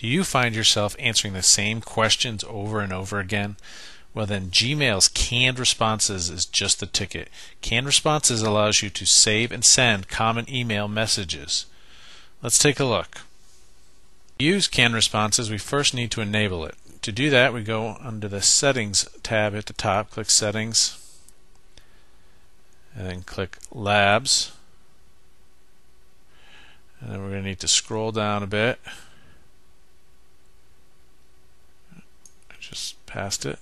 Do you find yourself answering the same questions over and over again? Well, then Gmail's Canned Responses is just the ticket. Canned Responses allows you to save and send common email messages. Let's take a look. To use Canned Responses, we first need to enable it. To do that, we go under the Settings tab at the top, click Settings, and then click Labs. And then we're going to need to scroll down a bit. Just past it.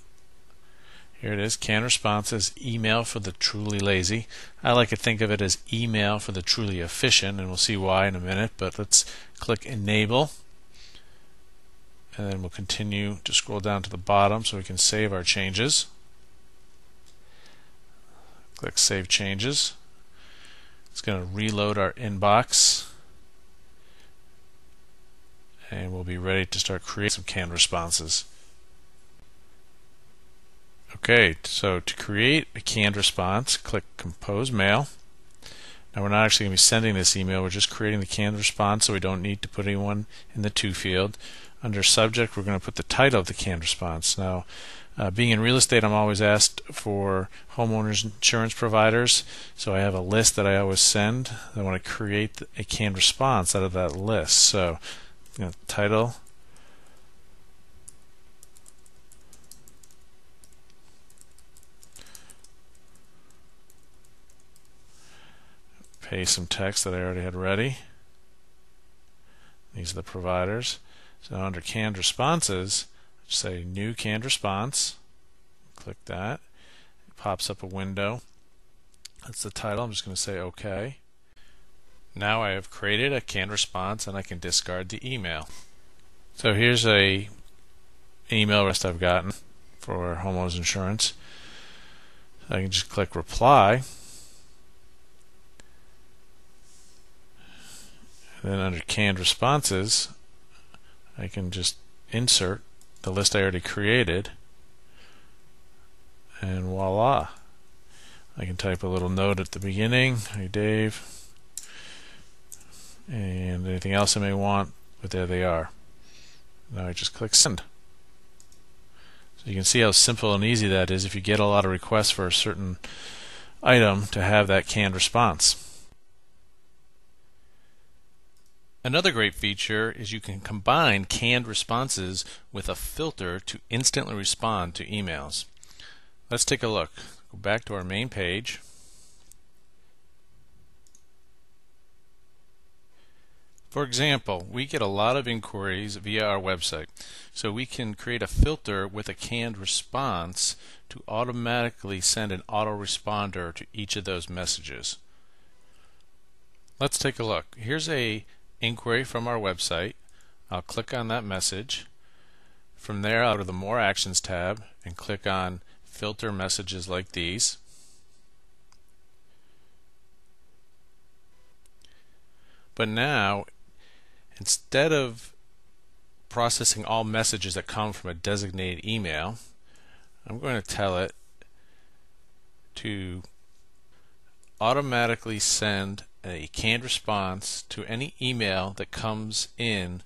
Here it is, Canned Responses, email for the truly lazy. I like to think of it as email for the truly efficient, and we'll see why in a minute, but let's click Enable. And then we'll continue to scroll down to the bottom so we can save our changes. Click Save Changes. It's going to reload our inbox. And we'll be ready to start creating some canned responses. Okay, so to create a canned response, click Compose Mail. Now we're not actually going to be sending this email, we're just creating the canned response, so we don't need to put anyone in the to field. Under Subject, we're going to put the title of the canned response. Now, being in real estate, I'm always asked for homeowners insurance providers, so I have a list that I always send. I want to create a canned response out of that list. So, title, paste some text that I already had ready. These are the providers. So under Canned Responses, say New Canned Response. Click that. It pops up a window. That's the title. I'm just going to say OK. Now I have created a canned response and I can discard the email. So here's a email list I've gotten for homeowners insurance. I can just click Reply. And then under Canned Responses, I can just insert the list I already created, and voila. I can type a little note at the beginning, "Hey Dave," and anything else I may want, but there they are. Now I just click Send. So you can see how simple and easy that is if you get a lot of requests for a certain item to have that canned response. Another great feature is you can combine canned responses with a filter to instantly respond to emails. Let's take a look. Go back to our main page. For example, we get a lot of inquiries via our website, so we can create a filter with a canned response to automatically send an autoresponder to each of those messages. Let's take a look. Here's a inquiry from our website. I'll click on that message. From there, I'll go to the More Actions tab and click on Filter Messages like these. But now, instead of processing all messages that come from a designated email, I'm going to tell it to automatically send a canned response to any email that comes in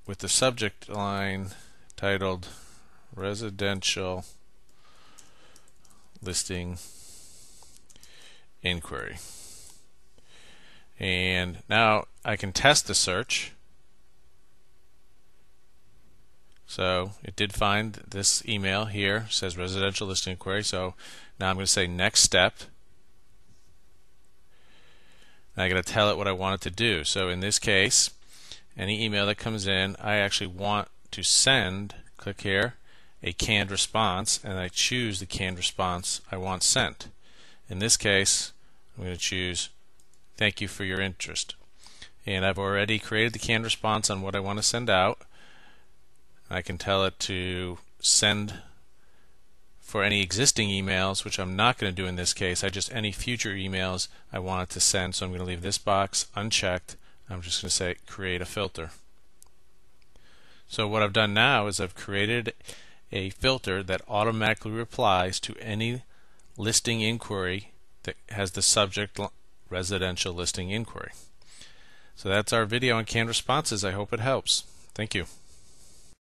with the subject line titled Residential Listing Inquiry. And now I can test the search. So it did find this email here, it says Residential Listing Inquiry. So now I'm going to say Next Step. And I'm going to tell it what I want it to do. So in this case, any email that comes in, I actually want to send, click here, a canned response, and I choose the canned response I want sent. In this case, I'm going to choose "Thank you for your interest." And I've already created the canned response on what I want to send out. I can tell it to send for any existing emails, which I'm not going to do in this case. Just any future emails I want it to send. So I'm going to leave this box unchecked. I'm just going to say create a filter. So what I've done now is I've created a filter that automatically replies to any listing inquiry that has the subject Residential Listing Inquiry. So that's our video on canned responses. I hope it helps. Thank you.